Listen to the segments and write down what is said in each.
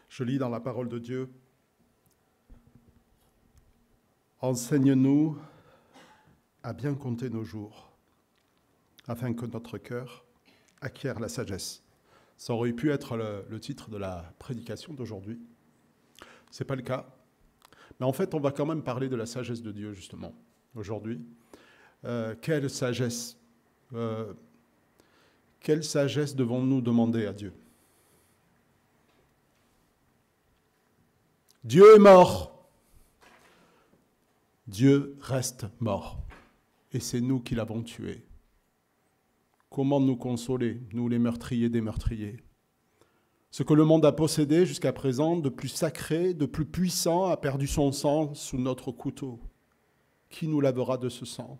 Je lis dans la parole de Dieu. Enseigne-nous à bien compter nos jours, afin que notre cœur acquiert la sagesse. Ça aurait pu être le titre de la prédication d'aujourd'hui. Ce n'est pas le cas. Mais en fait, on va quand même parler de la sagesse de Dieu, justement, aujourd'hui. Quelle sagesse devons-nous demander à Dieu? Dieu est mort. Dieu reste mort. Et c'est nous qui l'avons tué. Comment nous consoler, nous les meurtriers des meurtriers? Ce que le monde a possédé jusqu'à présent, de plus sacré, de plus puissant, a perdu son sang sous notre couteau. Qui nous lavera de ce sang?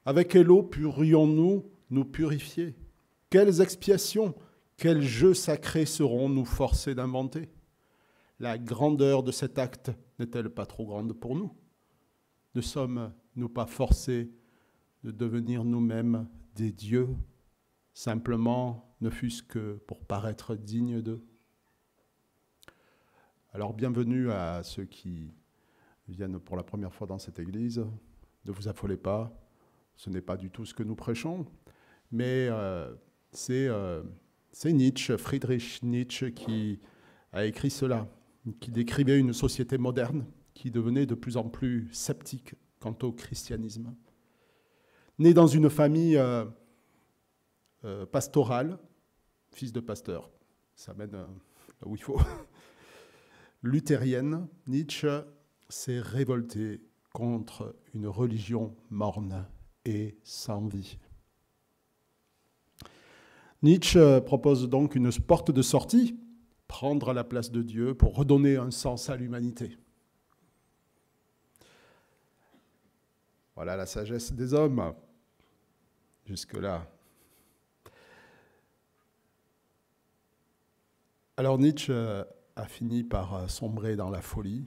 Avec quelle eau pourrions-nous nous purifier? Quelles expiations, quels jeux sacrés serons-nous forcés d'inventer? La grandeur de cet acte n'est-elle pas trop grande pour nous? Ne sommes-nous pas forcés de devenir nous-mêmes des dieux, simplement, ne fût-ce que pour paraître dignes d'eux? Alors, bienvenue à ceux qui viennent pour la première fois dans cette église. Ne vous affolez pas, ce n'est pas du tout ce que nous prêchons, mais c'est Nietzsche, Friedrich Nietzsche, qui a écrit cela, qui décrivait une société moderne qui devenait de plus en plus sceptique quant au christianisme. Né dans une famille pastorale, fils de pasteur, ça mène là où il faut, luthérienne, Nietzsche s'est révolté contre une religion morne et sans vie. Nietzsche propose donc une porte de sortie, prendre la place de Dieu pour redonner un sens à l'humanité. Voilà la sagesse des hommes. Jusque-là. Alors Nietzsche a fini par sombrer dans la folie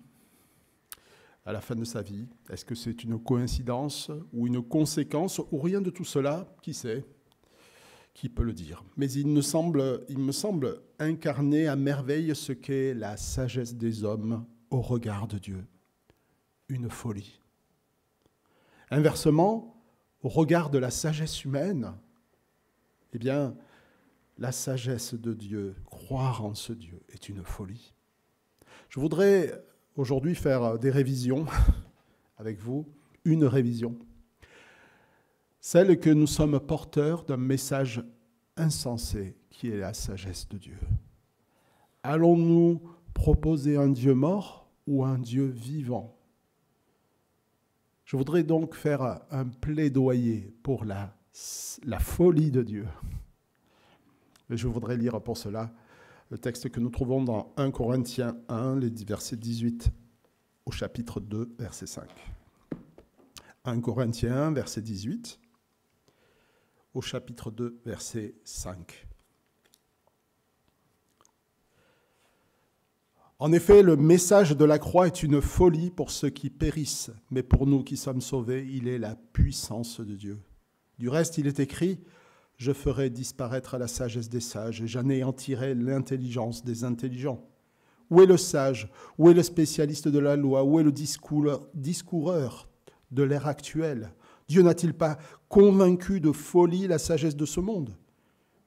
à la fin de sa vie. Est-ce que c'est une coïncidence ou une conséquence ou rien de tout cela? Qui sait? Qui peut le dire? Mais il me semble incarner à merveille ce qu'est la sagesse des hommes au regard de Dieu. Une folie. Inversement, au regard de la sagesse humaine, eh bien, la sagesse de Dieu, croire en ce Dieu, est une folie. Je voudrais aujourd'hui faire des révisions avec vous, une révision. Celle que nous sommes porteurs d'un message insensé qui est la sagesse de Dieu. Allons-nous proposer un Dieu mort ou un Dieu vivant? Je voudrais donc faire un plaidoyer pour la folie de Dieu. Et je voudrais lire pour cela le texte que nous trouvons dans 1 Corinthiens 1, les versets 18 au chapitre 2, verset 5. 1 Corinthiens 1, verset 18 au chapitre 2, verset 5. En effet, le message de la croix est une folie pour ceux qui périssent, mais pour nous qui sommes sauvés, il est la puissance de Dieu. Du reste, il est écrit « Je ferai disparaître la sagesse des sages et j'anéantirai l'intelligence des intelligents. » Où est le sage? Où est le spécialiste de la loi? Où est le discoureur de l'ère actuelle? Dieu n'a-t-il pas convaincu de folie la sagesse de ce monde?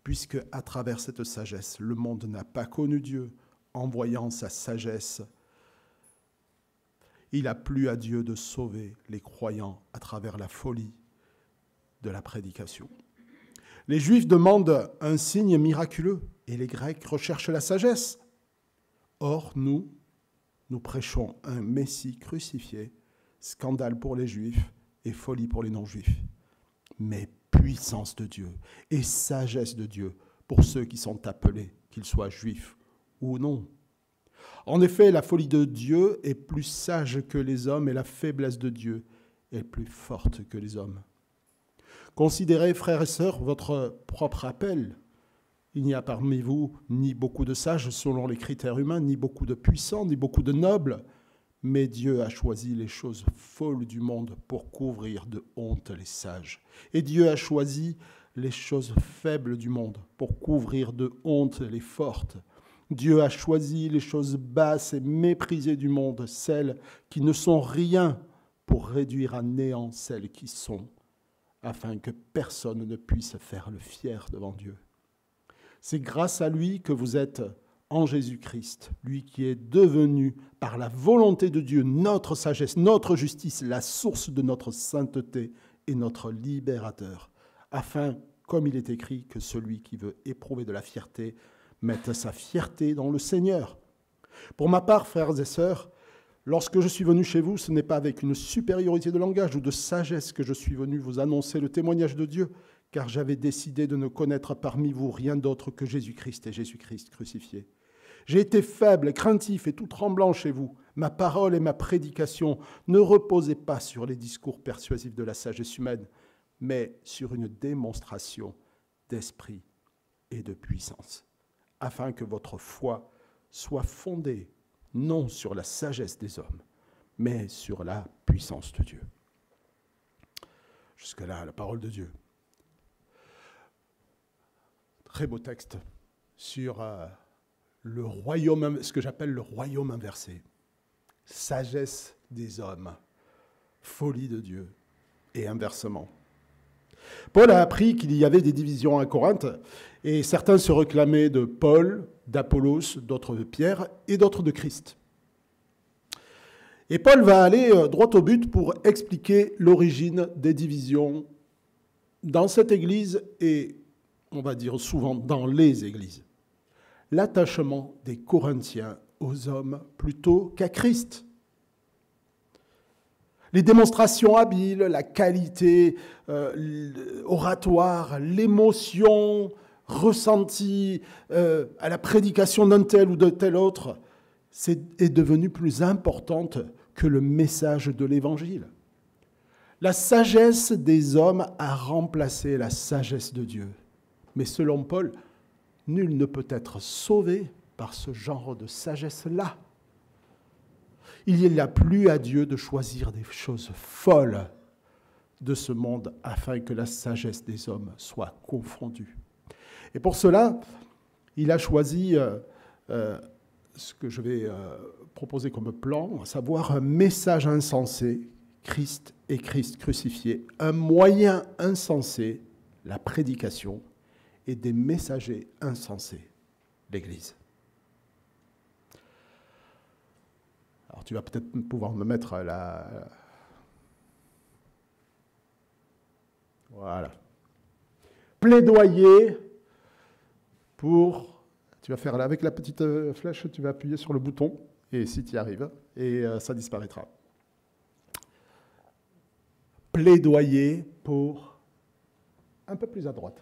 Puisque, à travers cette sagesse, le monde n'a pas connu Dieu, envoyant sa sagesse, il a plu à Dieu de sauver les croyants à travers la folie de la prédication. Les Juifs demandent un signe miraculeux et les Grecs recherchent la sagesse. Or, nous prêchons un Messie crucifié, scandale pour les Juifs et folie pour les non-Juifs. Mais puissance de Dieu et sagesse de Dieu pour ceux qui sont appelés, qu'ils soient juifs ou non. En effet, la folie de Dieu est plus sage que les hommes et la faiblesse de Dieu est plus forte que les hommes. Considérez, frères et sœurs, votre propre appel. Il n'y a parmi vous ni beaucoup de sages selon les critères humains, ni beaucoup de puissants, ni beaucoup de nobles, mais Dieu a choisi les choses folles du monde pour couvrir de honte les sages. Et Dieu a choisi les choses faibles du monde pour couvrir de honte les fortes. Dieu a choisi les choses basses et méprisées du monde, celles qui ne sont rien, pour réduire à néant celles qui sont, afin que personne ne puisse faire le fier devant Dieu. C'est grâce à lui que vous êtes en Jésus-Christ, lui qui est devenu, par la volonté de Dieu, notre sagesse, notre justice, la source de notre sainteté et notre libérateur, afin, comme il est écrit, que celui qui veut éprouver de la fierté mette sa fierté dans le Seigneur. Pour ma part, frères et sœurs, lorsque je suis venu chez vous, ce n'est pas avec une supériorité de langage ou de sagesse que je suis venu vous annoncer le témoignage de Dieu, car j'avais décidé de ne connaître parmi vous rien d'autre que Jésus-Christ et Jésus-Christ crucifié. J'ai été faible, craintif et tout tremblant chez vous. Ma parole et ma prédication ne reposaient pas sur les discours persuasifs de la sagesse humaine, mais sur une démonstration d'esprit et de puissance, afin que votre foi soit fondée non sur la sagesse des hommes, mais sur la puissance de Dieu. Jusque-là, la parole de Dieu. Très beau texte sur le royaume, ce que j'appelle le royaume inversé. Sagesse des hommes, folie de Dieu, et inversement. Paul a appris qu'il y avait des divisions à Corinthe, et certains se réclamaient de Paul, d'Apollos, d'autres de Pierre, et d'autres de Christ. Et Paul va aller droit au but pour expliquer l'origine des divisions dans cette Église, et on va dire souvent dans les Églises. L'attachement des Corinthiens aux hommes plutôt qu'à Christ. Les démonstrations habiles, la qualité oratoire, l'émotion ressentie à la prédication d'un tel ou de tel autre, est devenue plus importante que le message de l'Évangile. La sagesse des hommes a remplacé la sagesse de Dieu. Mais selon Paul, nul ne peut être sauvé par ce genre de sagesse-là. Il n'a plus à Dieu de choisir des choses folles de ce monde afin que la sagesse des hommes soit confondue. Et pour cela, il a choisi ce que je vais proposer comme plan, à savoir un message insensé, Christ et Christ crucifié, un moyen insensé, la prédication, et des messagers insensés, l'Église. Alors tu vas peut-être pouvoir me mettre la... Voilà. Plaidoyer pour... Tu vas faire là, avec la petite flèche, tu vas appuyer sur le bouton, et si tu y arrives, et ça disparaîtra. Plaidoyer pour... Un peu plus à droite.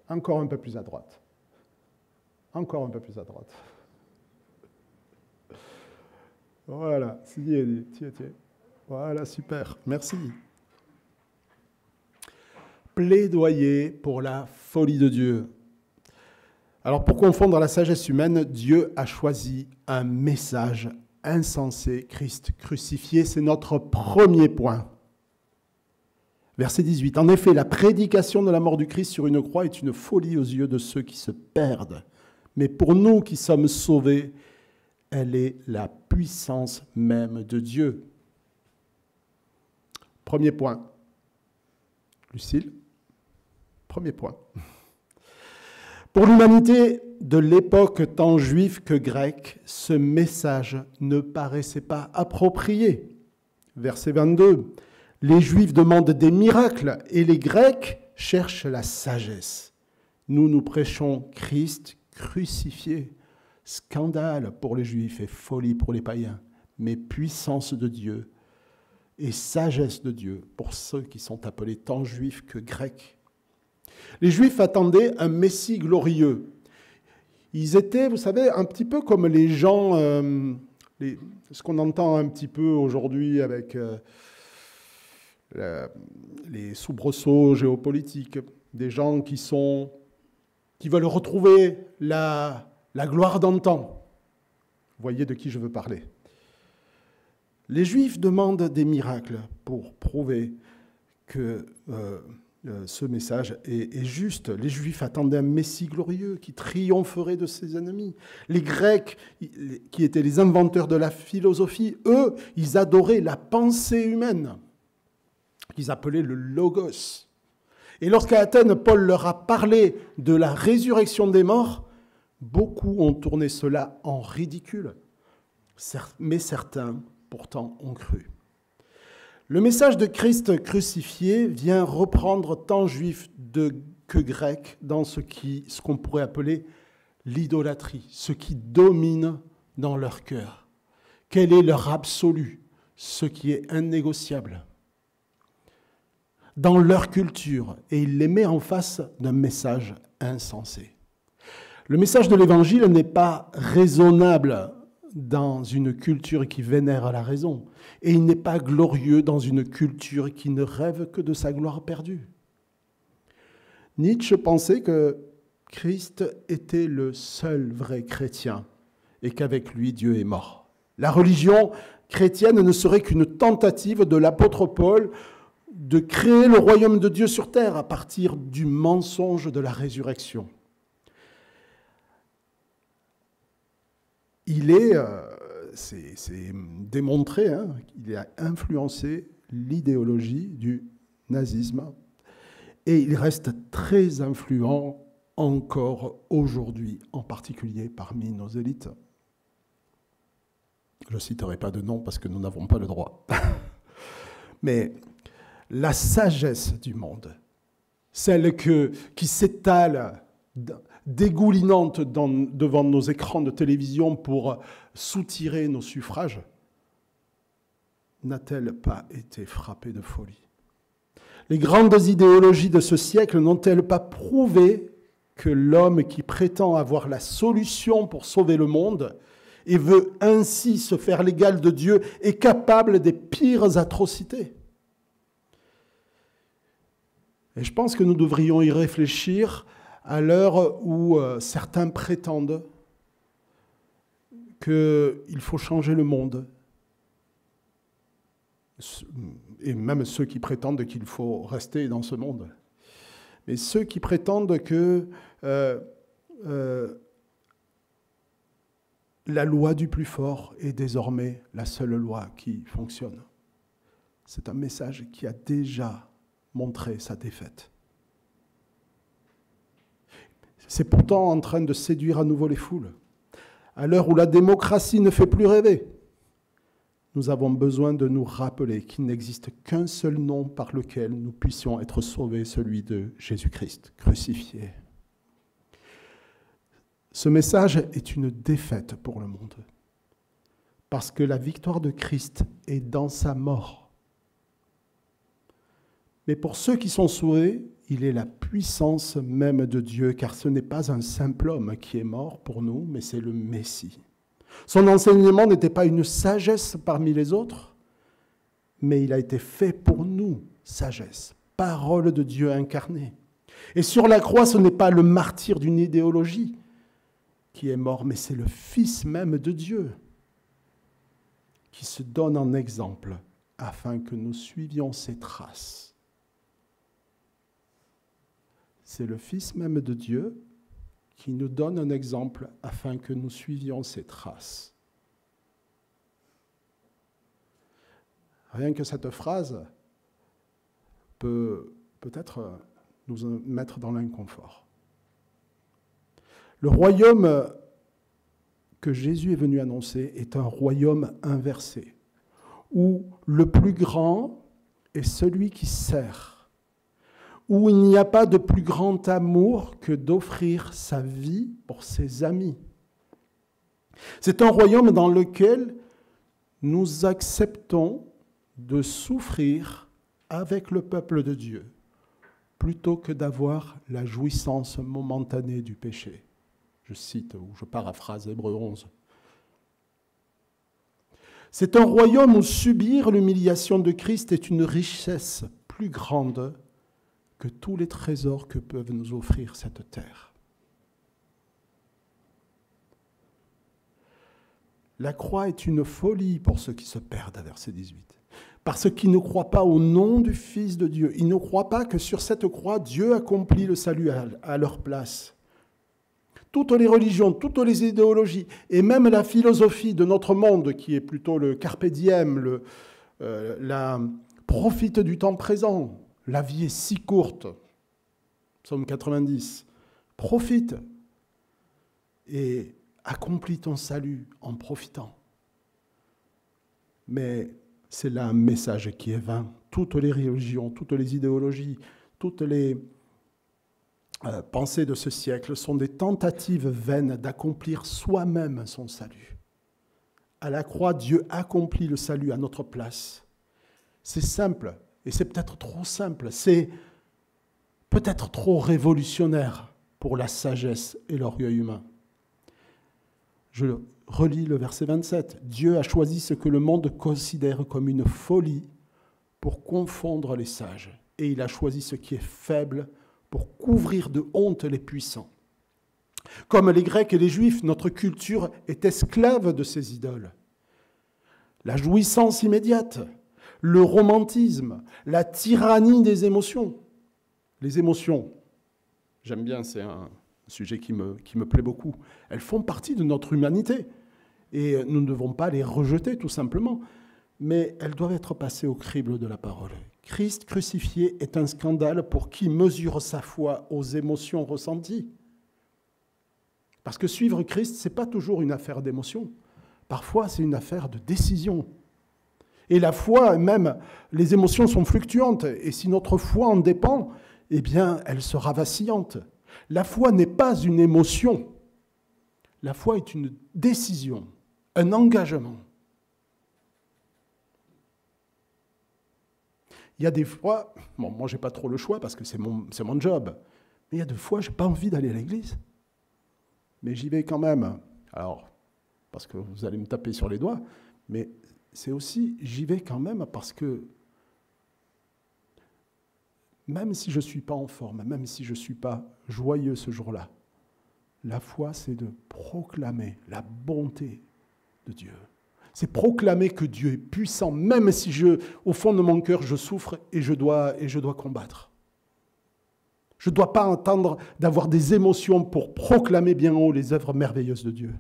Encore un peu plus à droite. Encore un peu plus à droite. Voilà, tiens. Voilà, super, merci. Plaidoyer pour la folie de Dieu. Alors, pour confondre la sagesse humaine, Dieu a choisi un message insensé, Christ crucifié, c'est notre premier point. Verset 18. En effet, la prédication de la mort du Christ sur une croix est une folie aux yeux de ceux qui se perdent. Mais pour nous qui sommes sauvés, elle est la puissance même de Dieu. Premier point. Lucille, premier point. Pour l'humanité de l'époque tant juive que grecque, ce message ne paraissait pas approprié. Verset 22. Les Juifs demandent des miracles et les Grecs cherchent la sagesse. Nous prêchons Christ crucifié. Scandale pour les Juifs et folie pour les païens, mais puissance de Dieu et sagesse de Dieu pour ceux qui sont appelés tant Juifs que Grecs. Les Juifs attendaient un Messie glorieux. Ils étaient, vous savez, un petit peu comme les gens, ce qu'on entend un petit peu aujourd'hui avec... les soubresauts géopolitiques, des gens qui veulent retrouver la gloire d'antan. Vous voyez de qui je veux parler. Les Juifs demandent des miracles pour prouver que ce message est juste. Les Juifs attendaient un Messie glorieux qui triompherait de ses ennemis. Les Grecs, qui étaient les inventeurs de la philosophie, eux, ils adoraient la pensée humaine, qu'ils appelaient le logos. Et lorsqu'à Athènes, Paul leur a parlé de la résurrection des morts, beaucoup ont tourné cela en ridicule, mais certains, pourtant, ont cru. Le message de Christ crucifié vient reprendre tant juifs que grecs dans ce qu'on pourrait appeler l'idolâtrie, ce qui domine dans leur cœur. Quel est leur absolu, ce qui est innégociable dans leur culture, et il les met en face d'un message insensé. Le message de l'Évangile n'est pas raisonnable dans une culture qui vénère la raison, et il n'est pas glorieux dans une culture qui ne rêve que de sa gloire perdue. Nietzsche pensait que Christ était le seul vrai chrétien et qu'avec lui, Dieu est mort. La religion chrétienne ne serait qu'une tentative de l'apôtre Paul de créer le royaume de Dieu sur terre à partir du mensonge de la résurrection. C'est démontré, qu'il a influencé l'idéologie du nazisme et il reste très influent encore aujourd'hui, en particulier parmi nos élites. Je ne citerai pas de nom parce que nous n'avons pas le droit. Mais la sagesse du monde, celle qui s'étale dégoulinante devant nos écrans de télévision pour soutirer nos suffrages, n'a-t-elle pas été frappée de folie? Les grandes idéologies de ce siècle n'ont-elles pas prouvé que l'homme qui prétend avoir la solution pour sauver le monde et veut ainsi se faire l'égal de Dieu est capable des pires atrocités? Et je pense que nous devrions y réfléchir à l'heure où certains prétendent qu'il faut changer le monde. Et même ceux qui prétendent qu'il faut rester dans ce monde. Mais ceux qui prétendent que la loi du plus fort est désormais la seule loi qui fonctionne. C'est un message qui a déjà montré sa défaite. C'est pourtant en train de séduire à nouveau les foules. À l'heure où la démocratie ne fait plus rêver, nous avons besoin de nous rappeler qu'il n'existe qu'un seul nom par lequel nous puissions être sauvés, celui de Jésus-Christ, crucifié. Ce message est une défaite pour le monde, parce que la victoire de Christ est dans sa mort. Mais pour ceux qui sont sauvés, il est la puissance même de Dieu, car ce n'est pas un simple homme qui est mort pour nous, mais c'est le Messie. Son enseignement n'était pas une sagesse parmi les autres, mais il a été fait pour nous, sagesse, parole de Dieu incarnée. Et sur la croix, ce n'est pas le martyr d'une idéologie qui est mort, mais c'est le Fils même de Dieu qui se donne en exemple afin que nous suivions ses traces. C'est le Fils même de Dieu qui nous donne un exemple afin que nous suivions ses traces. Rien que cette phrase peut peut-être nous mettre dans l'inconfort. Le royaume que Jésus est venu annoncer est un royaume inversé, où le plus grand est celui qui sert, où il n'y a pas de plus grand amour que d'offrir sa vie pour ses amis. C'est un royaume dans lequel nous acceptons de souffrir avec le peuple de Dieu, plutôt que d'avoir la jouissance momentanée du péché. Je cite ou je paraphrase Hébreux 11. C'est un royaume où subir l'humiliation de Christ est une richesse plus grande que tous les trésors que peuvent nous offrir cette terre. La croix est une folie pour ceux qui se perdent, verset 18. Parce qu'ils ne croient pas au nom du Fils de Dieu. Ils ne croient pas que sur cette croix, Dieu accomplit le salut à leur place. Toutes les religions, toutes les idéologies, et même la philosophie de notre monde, qui est plutôt le carpe diem, la profite du temps présent. La vie est si courte. Psaume 90. Profite et accomplis ton salut en profitant. Mais c'est là un message qui est vain. Toutes les religions, toutes les idéologies, toutes les pensées de ce siècle sont des tentatives vaines d'accomplir soi-même son salut. À la croix, Dieu accomplit le salut à notre place. C'est simple, et c'est peut-être trop simple, c'est peut-être trop révolutionnaire pour la sagesse et l'orgueil humain. Je relis le verset 27. Dieu a choisi ce que le monde considère comme une folie pour confondre les sages. Et il a choisi ce qui est faible pour couvrir de honte les puissants. Comme les Grecs et les Juifs, notre culture est esclave de ces idoles. La jouissance immédiate, le romantisme, la tyrannie des émotions. Les émotions, j'aime bien, c'est un sujet qui me plaît beaucoup. Elles font partie de notre humanité et nous ne devons pas les rejeter tout simplement, mais elles doivent être passées au crible de la parole. Christ crucifié est un scandale pour qui mesure sa foi aux émotions ressenties. Parce que suivre Christ, ce n'est pas toujours une affaire d'émotion. Parfois, c'est une affaire de décision. Et la foi, même, les émotions sont fluctuantes. Et si notre foi en dépend, eh bien, elle sera vacillante. La foi n'est pas une émotion. La foi est une décision, un engagement. Il y a des fois, bon, moi je n'ai pas trop le choix parce que c'est mon job, mais il y a des fois, je n'ai pas envie d'aller à l'église. Mais j'y vais quand même. Alors, parce que vous allez me taper sur les doigts, mais c'est aussi, j'y vais quand même parce que même si je ne suis pas en forme, même si je ne suis pas joyeux ce jour-là, la foi, c'est de proclamer la bonté de Dieu. C'est proclamer que Dieu est puissant, même si au fond de mon cœur, je souffre et je dois combattre. Je ne dois pas attendre d'avoir des émotions pour proclamer bien haut les œuvres merveilleuses de Dieu.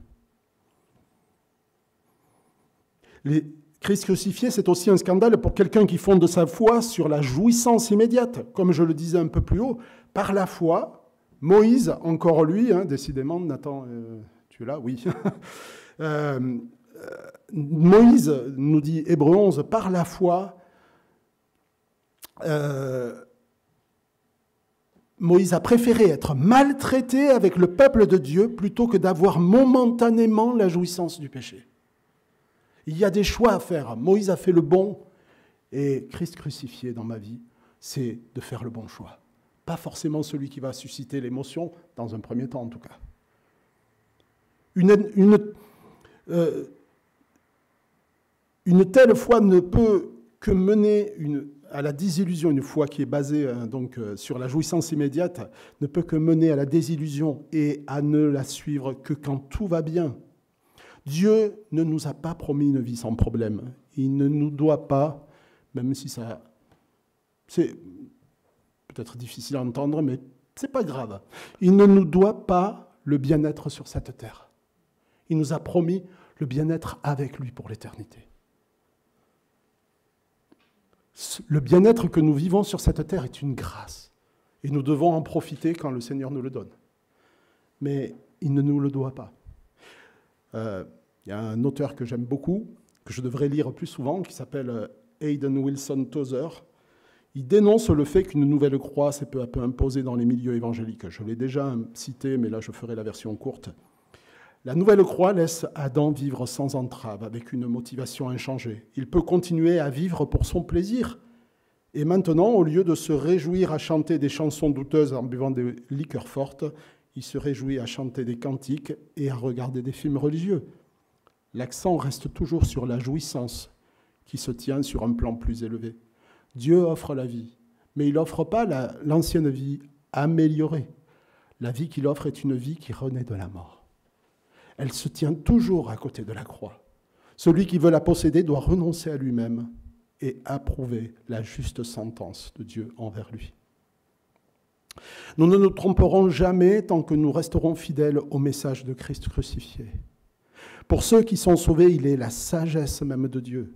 Christ crucifié, c'est aussi un scandale pour quelqu'un qui fonde sa foi sur la jouissance immédiate. Comme je le disais un peu plus haut, par la foi, Moïse, encore lui, décidément, Nathan, tu es là, oui. Moïse, nous dit Hébreux 11, par la foi, Moïse a préféré être maltraité avec le peuple de Dieu plutôt que d'avoir momentanément la jouissance du péché. Il y a des choix à faire. Moïse a fait le bon et Christ crucifié dans ma vie, c'est de faire le bon choix. Pas forcément celui qui va susciter l'émotion, dans un premier temps en tout cas. Une telle foi ne peut que mener à la désillusion. Une foi qui est basée sur la jouissance immédiate ne peut que mener à la désillusion et à ne la suivre que quand tout va bien. Dieu ne nous a pas promis une vie sans problème. Il ne nous doit pas, même si c'est peut-être difficile à entendre, mais ce n'est pas grave. Il ne nous doit pas le bien-être sur cette terre. Il nous a promis le bien-être avec lui pour l'éternité. Le bien-être que nous vivons sur cette terre est une grâce. Et nous devons en profiter quand le Seigneur nous le donne. Mais il ne nous le doit pas. Il y a un auteur que j'aime beaucoup, que je devrais lire plus souvent, qui s'appelle Hayden Wilson Tozer. Il dénonce le fait qu'une nouvelle croix s'est peu à peu imposée dans les milieux évangéliques. Je l'ai déjà cité, mais là je ferai la version courte. La nouvelle croix laisse Adam vivre sans entrave, avec une motivation inchangée. Il peut continuer à vivre pour son plaisir. Et maintenant, au lieu de se réjouir à chanter des chansons douteuses en buvant des liqueurs fortes, il se réjouit à chanter des cantiques et à regarder des films religieux. L'accent reste toujours sur la jouissance qui se tient sur un plan plus élevé. Dieu offre la vie, mais il n'offre pas l'ancienne vie améliorée. La vie qu'il offre est une vie qui renaît de la mort. Elle se tient toujours à côté de la croix. Celui qui veut la posséder doit renoncer à lui-même et approuver la juste sentence de Dieu envers lui. Nous ne nous tromperons jamais tant que nous resterons fidèles au message de Christ crucifié. Pour ceux qui sont sauvés, il est la sagesse même de Dieu.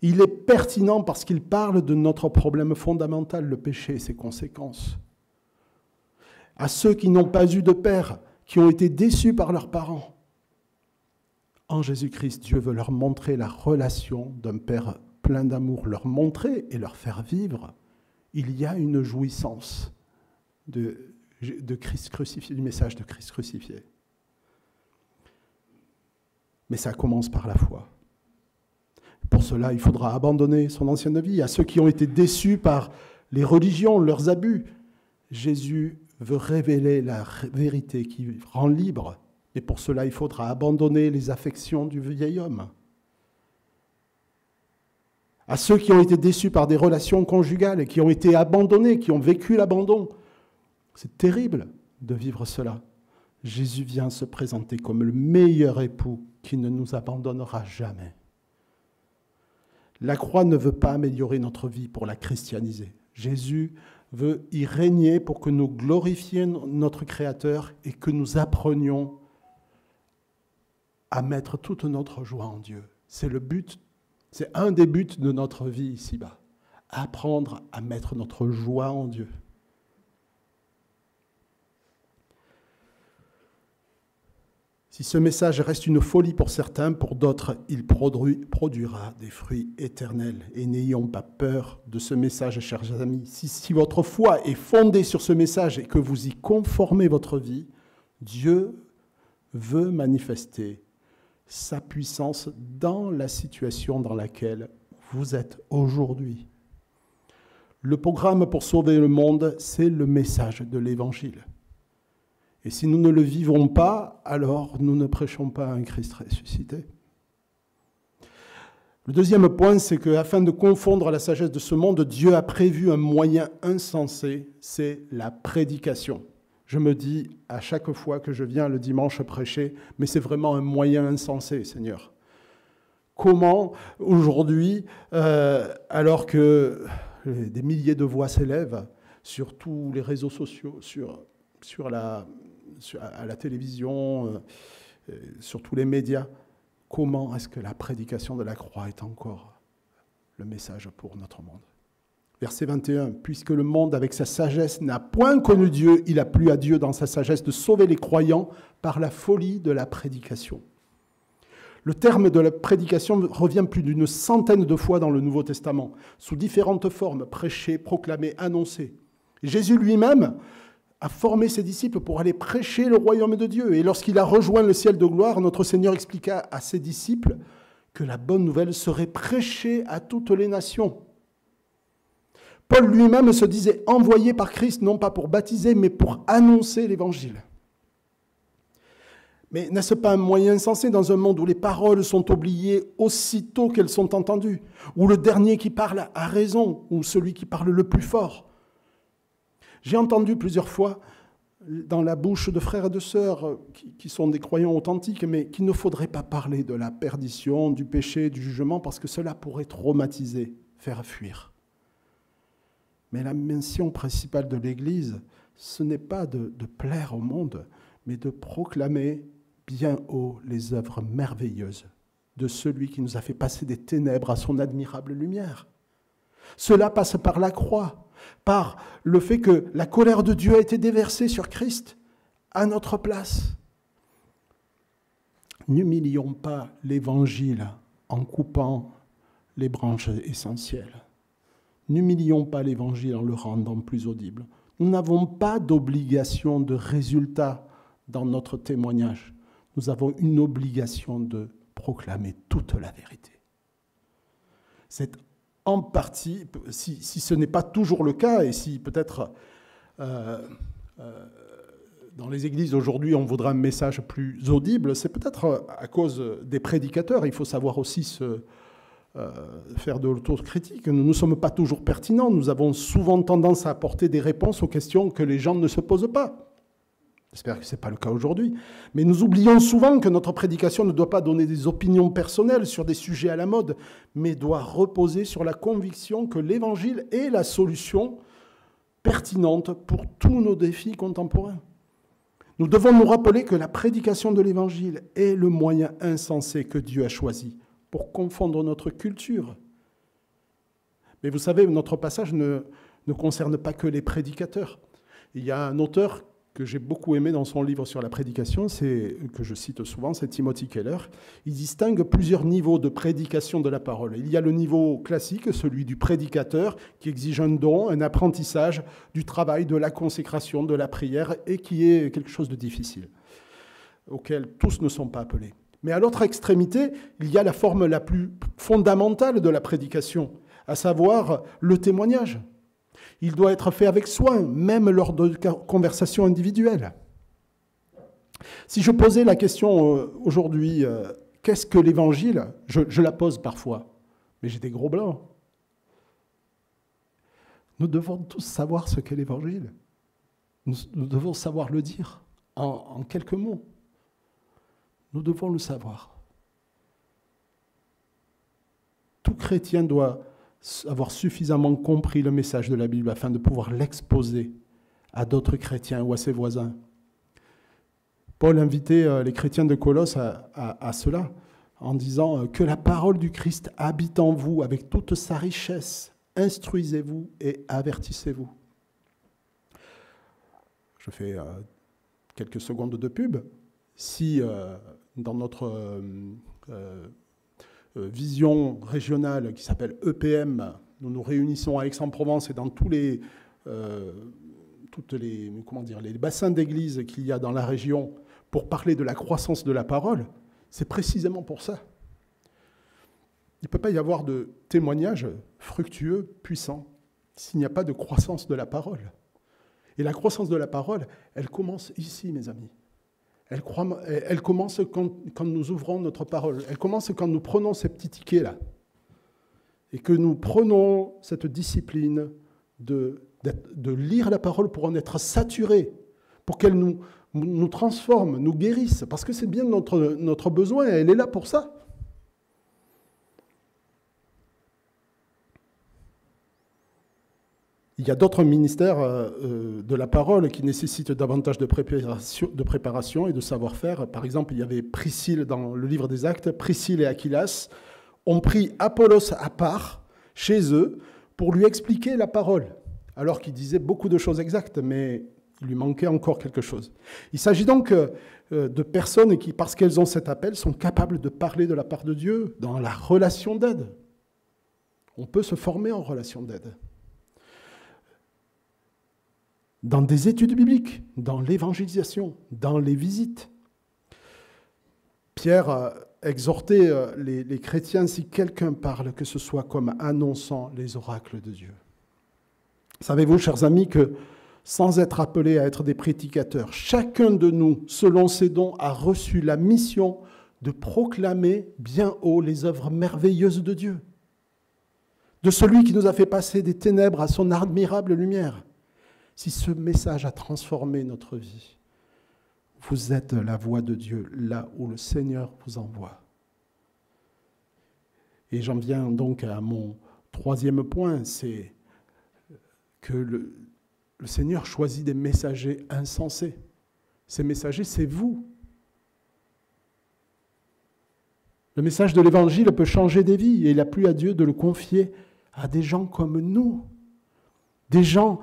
Il est pertinent parce qu'il parle de notre problème fondamental, le péché et ses conséquences. À ceux qui n'ont pas eu de père, qui ont été déçus par leurs parents, en Jésus-Christ, Dieu veut leur montrer la relation d'un Père plein d'amour, leur montrer et leur faire vivre. Il y a une jouissance de Christ crucifié, du message de Christ crucifié. Mais ça commence par la foi. Pour cela, il faudra abandonner son ancienne vie. À ceux qui ont été déçus par les religions, leurs abus, Jésus veut révéler la vérité qui rend libre. Et pour cela, il faudra abandonner les affections du vieil homme. À ceux qui ont été déçus par des relations conjugales et qui ont été abandonnés, qui ont vécu l'abandon, c'est terrible de vivre cela. Jésus vient se présenter comme le meilleur époux qui ne nous abandonnera jamais. La croix ne veut pas améliorer notre vie pour la christianiser. Jésus veut y régner pour que nous glorifions notre Créateur et que nous apprenions à mettre toute notre joie en Dieu. C'est le but, c'est un des buts de notre vie ici-bas. Apprendre à mettre notre joie en Dieu. Si ce message reste une folie pour certains, pour d'autres, il produira des fruits éternels. Et n'ayons pas peur de ce message, chers amis. Si votre foi est fondée sur ce message et que vous y conformez votre vie, Dieu veut manifester sa puissance dans la situation dans laquelle vous êtes aujourd'hui. Le programme pour sauver le monde, c'est le message de l'Évangile. Et si nous ne le vivons pas, alors nous ne prêchons pas un Christ ressuscité. Le deuxième point, c'est qu'afin de confondre la sagesse de ce monde, Dieu a prévu un moyen insensé, c'est la prédication. Je me dis à chaque fois que je viens le dimanche prêcher, mais c'est vraiment un moyen insensé, Seigneur. Comment, aujourd'hui, alors que des milliers de voix s'élèvent sur tous les réseaux sociaux, à la télévision, sur tous les médias, comment est-ce que la prédication de la croix est encore le message pour notre monde ? Verset 21, « Puisque le monde, avec sa sagesse, n'a point connu Dieu, il a plu à Dieu dans sa sagesse de sauver les croyants par la folie de la prédication. » Le terme de la prédication revient plus d'une centaine de fois dans le Nouveau Testament, sous différentes formes, prêcher, proclamer, annoncer. Jésus lui-même a formé ses disciples pour aller prêcher le royaume de Dieu. Et lorsqu'il a rejoint le ciel de gloire, notre Seigneur expliqua à ses disciples que la bonne nouvelle serait prêchée à toutes les nations. Paul lui-même se disait envoyé par Christ, non pas pour baptiser, mais pour annoncer l'Évangile. Mais n'est-ce pas un moyen sensé dans un monde où les paroles sont oubliées aussitôt qu'elles sont entendues, où le dernier qui parle a raison, ou celui qui parle le plus fort? J'ai entendu plusieurs fois dans la bouche de frères et de sœurs qui sont des croyants authentiques, mais qu'il ne faudrait pas parler de la perdition, du péché, du jugement, parce que cela pourrait traumatiser, faire fuir. Mais la mission principale de l'Église, ce n'est pas de plaire au monde, mais de proclamer bien haut les œuvres merveilleuses de celui qui nous a fait passer des ténèbres à son admirable lumière. Cela passe par la croix, par le fait que la colère de Dieu a été déversée sur Christ à notre place. N'humilions pas l'Évangile en coupant les branches essentielles. N'humilions pas l'Évangile en le rendant plus audible. Nous n'avons pas d'obligation de résultat dans notre témoignage. Nous avons une obligation de proclamer toute la vérité. C'est en partie, si ce n'est pas toujours le cas, et si peut-être dans les églises aujourd'hui on voudrait un message plus audible, c'est peut-être à cause des prédicateurs. Il faut savoir aussi faire de l'autocritique. Nous ne sommes pas toujours pertinents. Nous avons souvent tendance à apporter des réponses aux questions que les gens ne se posent pas. J'espère que ce n'est pas le cas aujourd'hui. Mais nous oublions souvent que notre prédication ne doit pas donner des opinions personnelles sur des sujets à la mode, mais doit reposer sur la conviction que l'Évangile est la solution pertinente pour tous nos défis contemporains. Nous devons nous rappeler que la prédication de l'Évangile est le moyen insensé que Dieu a choisi pour confondre notre culture. Mais vous savez, notre passage ne concerne pas que les prédicateurs. Il y a un auteur que j'ai beaucoup aimé dans son livre sur la prédication, que je cite souvent, c'est Timothy Keller. Il distingue plusieurs niveaux de prédication de la parole. Il y a le niveau classique, celui du prédicateur, qui exige un don, un apprentissage, du travail, de la consécration, de la prière, et qui est quelque chose de difficile, auquel tous ne sont pas appelés. Mais à l'autre extrémité, il y a la forme la plus fondamentale de la prédication, à savoir le témoignage. Il doit être fait avec soin, même lors de conversations individuelles. Si je posais la question aujourd'hui, qu'est-ce que l'Évangile ? Je la pose parfois, mais j'ai des gros blancs. Nous devons tous savoir ce qu'est l'Évangile. Nous devons savoir le dire en quelques mots. Nous devons le savoir. Tout chrétien doit avoir suffisamment compris le message de la Bible afin de pouvoir l'exposer à d'autres chrétiens ou à ses voisins. Paul invitait les chrétiens de Colosse à cela en disant que la parole du Christ habite en vous avec toute sa richesse. Instruisez-vous et avertissez-vous. Je fais quelques secondes de pub. Si dans notre vision régionale qui s'appelle EPM, nous nous réunissons à Aix-en-Provence et dans tous les bassins d'église qu'il y a dans la région pour parler de la croissance de la parole, c'est précisément pour ça. Il ne peut pas y avoir de témoignage fructueux, puissant, s'il n'y a pas de croissance de la parole. Et la croissance de la parole, elle commence ici, mes amis. Elle commence quand nous ouvrons notre parole. Elle commence quand nous prenons ces petits tickets-là. Et que nous prenons cette discipline de lire la parole pour en être saturés, pour qu'elle nous transforme, nous guérisse. Parce que c'est bien notre besoin, elle est là pour ça. Il y a d'autres ministères de la parole qui nécessitent davantage de préparation et de savoir-faire. Par exemple, il y avait Priscille dans le livre des Actes. Priscille et Aquilas ont pris Apollos à part chez eux pour lui expliquer la parole, alors qu'il disait beaucoup de choses exactes, mais il lui manquait encore quelque chose. Il s'agit donc de personnes qui, parce qu'elles ont cet appel, sont capables de parler de la part de Dieu dans la relation d'aide. On peut se former en relation d'aide. Dans des études bibliques, dans l'évangélisation, dans les visites. Pierre a exhorté les chrétiens, si quelqu'un parle, que ce soit comme annonçant les oracles de Dieu. Savez-vous, chers amis, que sans être appelés à être des prédicateurs, chacun de nous, selon ses dons, a reçu la mission de proclamer bien haut les œuvres merveilleuses de Dieu, de celui qui nous a fait passer des ténèbres à son admirable lumière. Si ce message a transformé notre vie, vous êtes la voix de Dieu là où le Seigneur vous envoie. Et j'en viens donc à mon troisième point, c'est que le Seigneur choisit des messagers insensés. Ces messagers, c'est vous. Le message de l'Évangile peut changer des vies et il a plu à Dieu de le confier à des gens comme nous, des gens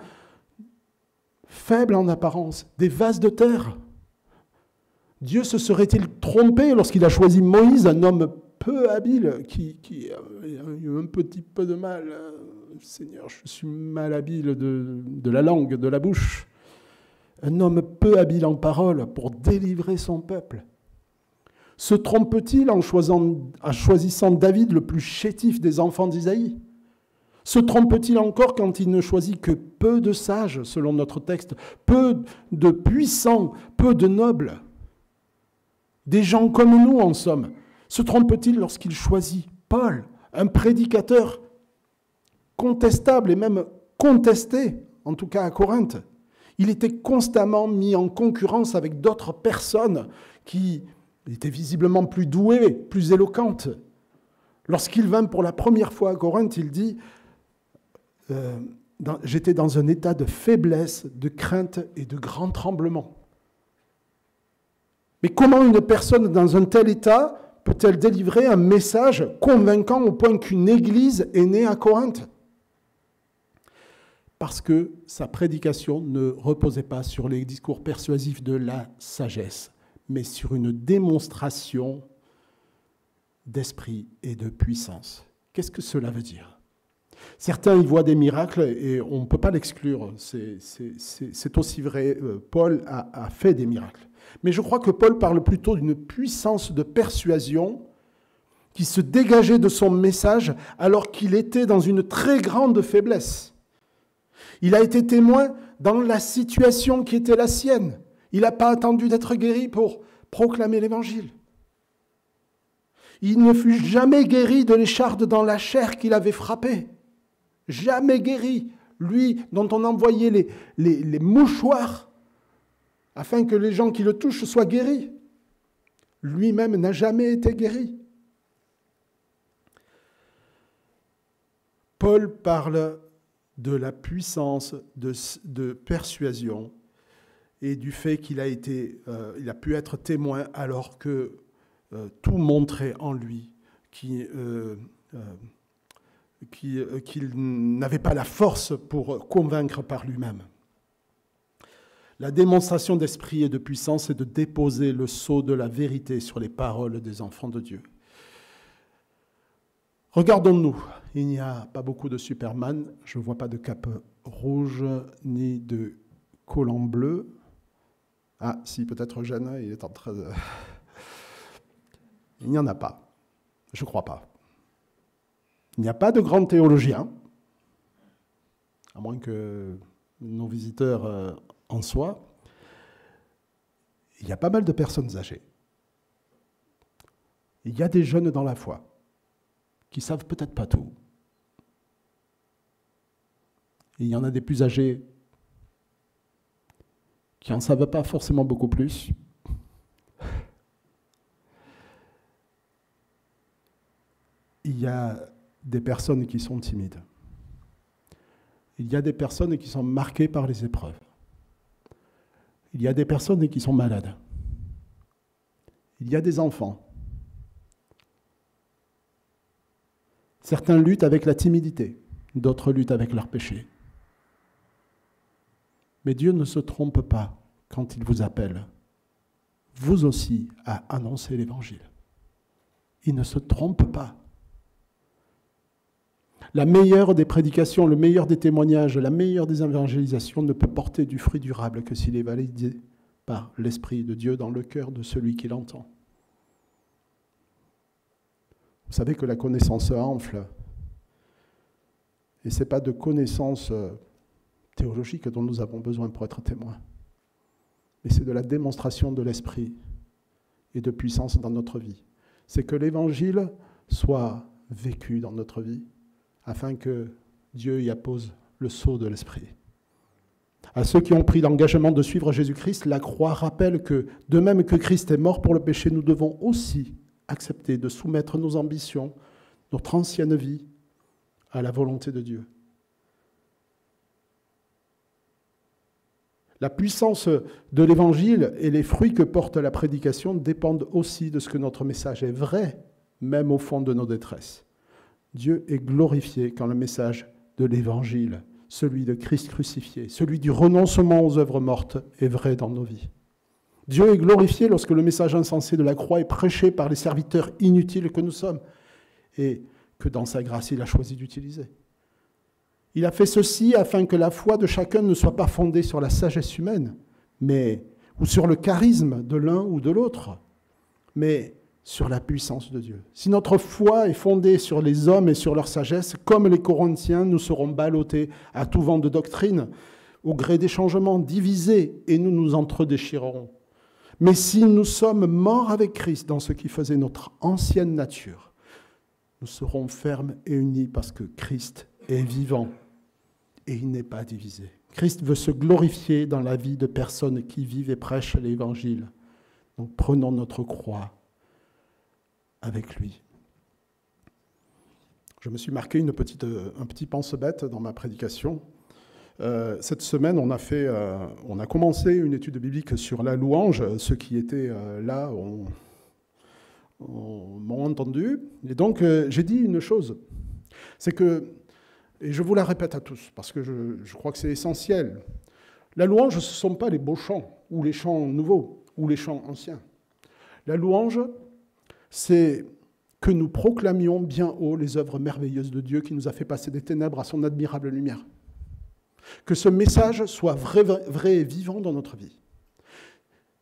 faibles en apparence, des vases de terre. Dieu se serait-il trompé lorsqu'il a choisi Moïse, un homme peu habile, qui a eu un petit peu de mal. Seigneur, je suis mal habile de la langue, de la bouche. Un homme peu habile en parole pour délivrer son peuple. Se trompe-t-il en choisissant David, le plus chétif des enfants d'Isaïe ? Se trompe-t-il encore quand il ne choisit que peu de sages, selon notre texte, peu de puissants, peu de nobles? Des gens comme nous, en somme. Se trompe-t-il lorsqu'il choisit Paul, un prédicateur contestable et même contesté, en tout cas à Corinthe? Il était constamment mis en concurrence avec d'autres personnes qui étaient visiblement plus douées, plus éloquentes. Lorsqu'il vint pour la première fois à Corinthe, il dit « J'étais dans un état de faiblesse, de crainte et de grand tremblement. » Mais comment une personne dans un tel état peut-elle délivrer un message convaincant au point qu'une église est née à Corinthe? Parce que sa prédication ne reposait pas sur les discours persuasifs de la sagesse, mais sur une démonstration d'esprit et de puissance. Qu'est-ce que cela veut dire? Certains y voient des miracles et on ne peut pas l'exclure. C'est aussi vrai. Paul a fait des miracles. Mais je crois que Paul parle plutôt d'une puissance de persuasion qui se dégageait de son message alors qu'il était dans une très grande faiblesse. Il a été témoin dans la situation qui était la sienne. Il n'a pas attendu d'être guéri pour proclamer l'Évangile. Il ne fut jamais guéri de l'écharde dans la chair qu'il avait frappée. Jamais guéri. Lui dont on envoyait les mouchoirs afin que les gens qui le touchent soient guéris. Lui-même n'a jamais été guéri. Paul parle de la puissance de persuasion et du fait qu'il a pu être témoin alors que tout montrait en lui qu'il n'avait pas la force pour convaincre par lui-même. La démonstration d'esprit et de puissance est de déposer le sceau de la vérité sur les paroles des enfants de Dieu. Regardons-nous, il n'y a pas beaucoup de Superman, je ne vois pas de cape rouge ni de collant bleu. Ah, si, peut-être Jeanne, il est en train de... Il n'y en a pas, je ne crois pas. Il n'y a pas de grands théologiens, à moins que nos visiteurs en soient. Il y a pas mal de personnes âgées. Il y a des jeunes dans la foi qui ne savent peut-être pas tout. Et il y en a des plus âgés qui n'en savent pas forcément beaucoup plus. Il y a des personnes qui sont timides. Il y a des personnes qui sont marquées par les épreuves. Il y a des personnes qui sont malades. Il y a des enfants. Certains luttent avec la timidité, d'autres luttent avec leur péché. Mais Dieu ne se trompe pas quand il vous appelle, vous aussi, à annoncer l'Évangile. Il ne se trompe pas. La meilleure des prédications, le meilleur des témoignages, la meilleure des évangélisations ne peut porter du fruit durable que s'il est validé par l'Esprit de Dieu dans le cœur de celui qui l'entend. Vous savez que la connaissance enfle. Et ce n'est pas de connaissance théologique dont nous avons besoin pour être témoins. Mais c'est de la démonstration de l'Esprit et de puissance dans notre vie. C'est que l'Évangile soit vécu dans notre vie, afin que Dieu y appose le sceau de l'Esprit. À ceux qui ont pris l'engagement de suivre Jésus-Christ, la croix rappelle que, de même que Christ est mort pour le péché, nous devons aussi accepter de soumettre nos ambitions, notre ancienne vie, à la volonté de Dieu. La puissance de l'Évangile et les fruits que porte la prédication dépendent aussi de ce que notre message est vrai, même au fond de nos détresses. Dieu est glorifié quand le message de l'Évangile, celui de Christ crucifié, celui du renoncement aux œuvres mortes, est vrai dans nos vies. Dieu est glorifié lorsque le message insensé de la croix est prêché par les serviteurs inutiles que nous sommes et que dans sa grâce, il a choisi d'utiliser. Il a fait ceci afin que la foi de chacun ne soit pas fondée sur la sagesse humaine, ou sur le charisme de l'un ou de l'autre, mais sur la puissance de Dieu. Si notre foi est fondée sur les hommes et sur leur sagesse, comme les Corinthiens, nous serons ballottés à tout vent de doctrine, au gré des changements, divisés, et nous nous entredéchirerons. Mais si nous sommes morts avec Christ dans ce qui faisait notre ancienne nature, nous serons fermes et unis parce que Christ est vivant et il n'est pas divisé. Christ veut se glorifier dans la vie de personnes qui vivent et prêchent l'Évangile. Donc prenons notre croix avec lui. Je me suis marqué un petit pense-bête dans ma prédication. Cette semaine, on a commencé une étude biblique sur la louange. Ceux qui étaient là m'ont entendu. Et donc, j'ai dit une chose. C'est que, et je vous la répète à tous, parce que je crois que c'est essentiel. La louange, ce ne sont pas les beaux chants, ou les chants nouveaux, ou les chants anciens. La louange, c'est que nous proclamions bien haut les œuvres merveilleuses de Dieu qui nous a fait passer des ténèbres à son admirable lumière. Que ce message soit vrai et vivant dans notre vie.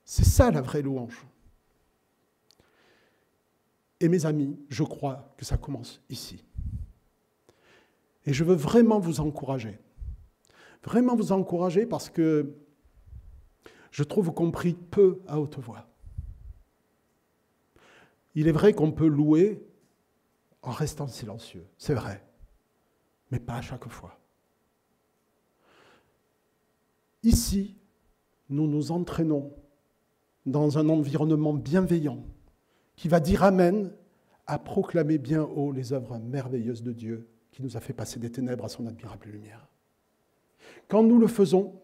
C'est ça la vraie louange. Et mes amis, je crois que ça commence ici. Et je veux vraiment vous encourager. Vraiment vous encourager parce que je trouve qu'on prie peu à haute voix. Il est vrai qu'on peut louer en restant silencieux, c'est vrai, mais pas à chaque fois. Ici, nous nous entraînons dans un environnement bienveillant qui va dire Amen à proclamer bien haut les œuvres merveilleuses de Dieu qui nous a fait passer des ténèbres à son admirable lumière. Quand nous le faisons,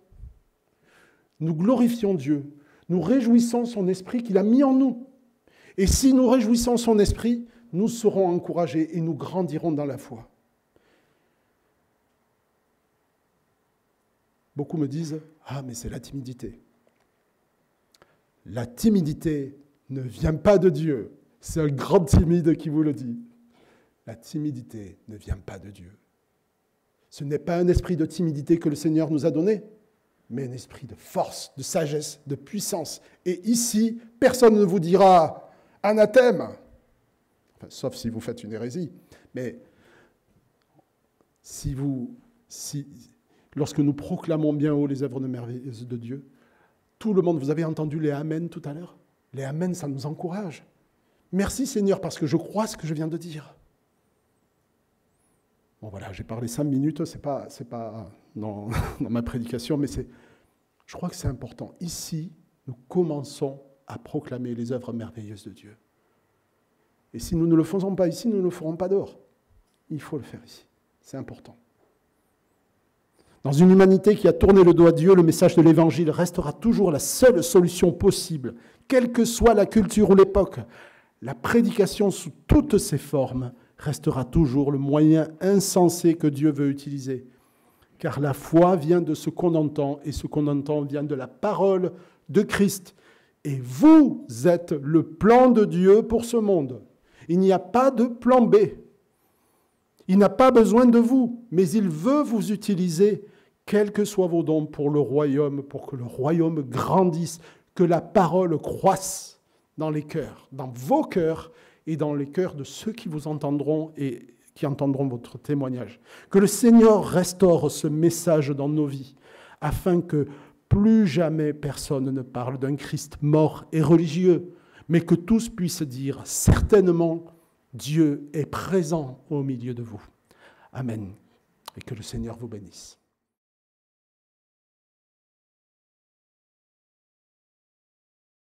nous glorifions Dieu, nous réjouissons son esprit qu'il a mis en nous. Et si nous réjouissons son esprit, nous serons encouragés et nous grandirons dans la foi. Beaucoup me disent « Ah, mais c'est la timidité ». La timidité ne vient pas de Dieu. C'est un grand timide qui vous le dit. La timidité ne vient pas de Dieu. Ce n'est pas un esprit de timidité que le Seigneur nous a donné, mais un esprit de force, de sagesse, de puissance. Et ici, personne ne vous dira « anathème », enfin, sauf si vous faites une hérésie. Mais lorsque nous proclamons bien haut les œuvres merveilleuses de Dieu, tout le monde, vous avez entendu les Amen tout à l'heure? Les Amen, ça nous encourage. Merci Seigneur, parce que je crois ce que je viens de dire. Bon voilà, j'ai parlé 5 minutes, c'est pas dans ma prédication, mais je crois que c'est important. Ici, nous commençons à proclamer les œuvres merveilleuses de Dieu. Et si nous ne le faisons pas ici, nous ne le ferons pas dehors. Il faut le faire ici. C'est important. Dans une humanité qui a tourné le dos à Dieu, le message de l'Évangile restera toujours la seule solution possible, quelle que soit la culture ou l'époque. La prédication sous toutes ses formes restera toujours le moyen insensé que Dieu veut utiliser. Car la foi vient de ce qu'on entend, et ce qu'on entend vient de la parole de Christ. Et vous êtes le plan de Dieu pour ce monde. Il n'y a pas de plan B. Il n'a pas besoin de vous, mais il veut vous utiliser, quels que soient vos dons, pour le royaume, pour que le royaume grandisse, que la parole croisse dans les cœurs, dans vos cœurs et dans les cœurs de ceux qui vous entendront et qui entendront votre témoignage. Que le Seigneur restaure ce message dans nos vies, afin que plus jamais personne ne parle d'un Christ mort et religieux, mais que tous puissent dire certainement Dieu est présent au milieu de vous. Amen. Et que le Seigneur vous bénisse.